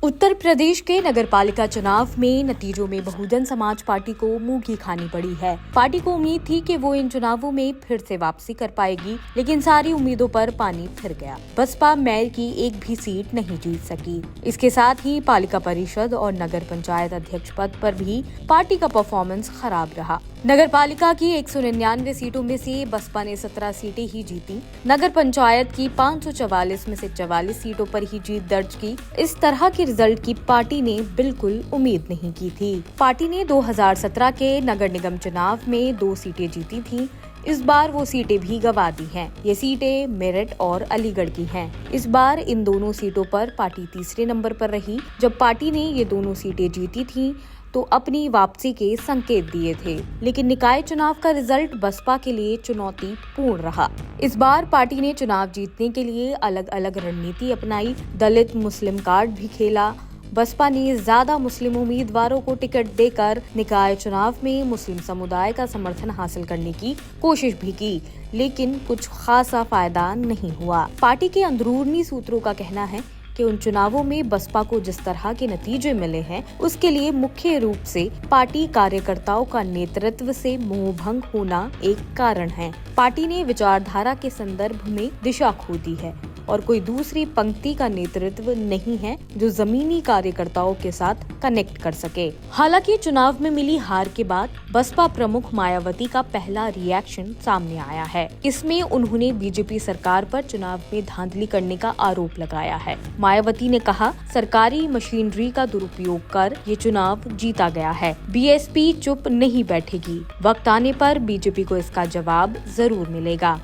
उत्तर प्रदेश के नगरपालिका चुनाव में नतीजों में बहुजन समाज पार्टी को मुंह की खानी पड़ी है। पार्टी को उम्मीद थी कि वो इन चुनावों में फिर से वापसी कर पाएगी, लेकिन सारी उम्मीदों पर पानी फिर गया। बसपा मेयर की एक भी सीट नहीं जीत सकी। इसके साथ ही पालिका परिषद और नगर पंचायत अध्यक्ष पद पर भी पार्टी का परफॉर्मेंस खराब रहा। नगर पालिका की 199 सीटों में से बसपा ने 17 सीटें ही जीती। नगर पंचायत की 544 में से 44 सीटों पर ही जीत दर्ज की। इस तरह के रिजल्ट की पार्टी ने बिल्कुल उम्मीद नहीं की थी। पार्टी ने 2017 के नगर निगम चुनाव में 2 सीटें जीती थी। इस बार वो सीटें भी गंवा दी हैं। ये सीटें मेरठ और अलीगढ़ की हैं। इस बार इन दोनों सीटों पर पार्टी तीसरे नंबर पर रही। जब पार्टी ने ये दोनों सीटें जीती थीं, तो अपनी वापसी के संकेत दिए थे, लेकिन निकाय चुनाव का रिजल्ट बसपा के लिए चुनौतीपूर्ण रहा। इस बार पार्टी ने चुनाव जीतने के लिए अलग अलग रणनीति अपनाई। दलित मुस्लिम कार्ड भी खेला। बसपा ने ज्यादा मुस्लिम उम्मीदवारों को टिकट देकर निकाय चुनाव में मुस्लिम समुदाय का समर्थन हासिल करने की कोशिश भी की, लेकिन कुछ खासा फायदा नहीं हुआ। पार्टी के अंदरूनी सूत्रों का कहना है कि उन चुनावों में बसपा को जिस तरह के नतीजे मिले हैं, उसके लिए मुख्य रूप से पार्टी कार्यकर्ताओं का नेतृत्व से मोहभंग होना एक कारण है। पार्टी ने विचारधारा के संदर्भ में दिशा खो दी है और कोई दूसरी पंक्ति का नेतृत्व नहीं है जो जमीनी कार्यकर्ताओं के साथ कनेक्ट कर सके। हालांकि चुनाव में मिली हार के बाद बसपा प्रमुख मायावती का पहला रिएक्शन सामने आया है। इसमें उन्होंने बीजेपी सरकार पर चुनाव में धांधली करने का आरोप लगाया है। मायावती ने कहा, सरकारी मशीनरी का दुरुपयोग कर ये चुनाव जीता गया है। बीएसपी चुप नहीं बैठेगी। वक्त आने पर बीजेपी को इसका जवाब जरूर मिलेगा।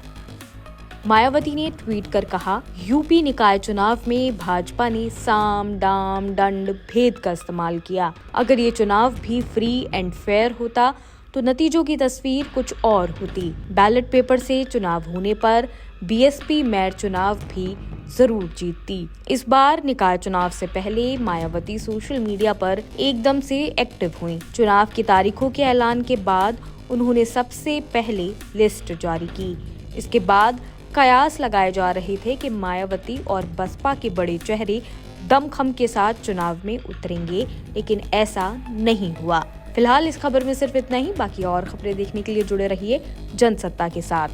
मायावती ने ट्वीट कर कहा, यूपी निकाय चुनाव में भाजपा ने साम दाम दंड भेद का इस्तेमाल किया। अगर ये चुनाव भी फ्री एंड फेयर होता तो नतीजों की तस्वीर कुछ और होती। बैलेट पेपर से चुनाव होने पर बीएसपी मेयर चुनाव भी जरूर जीतती। इस बार निकाय चुनाव से पहले मायावती सोशल मीडिया पर एकदम से एक्टिव हुई। चुनाव की तारीखों के ऐलान के बाद उन्होंने सबसे पहले लिस्ट जारी की। इसके बाद कयास लगाए जा रहे थे कि मायावती और बसपा के बड़े चेहरे दमखम के साथ चुनाव में उतरेंगे, लेकिन ऐसा नहीं हुआ। फिलहाल इस खबर में सिर्फ इतना ही। बाकी और खबरें देखने के लिए जुड़े रहिए जनसत्ता के साथ।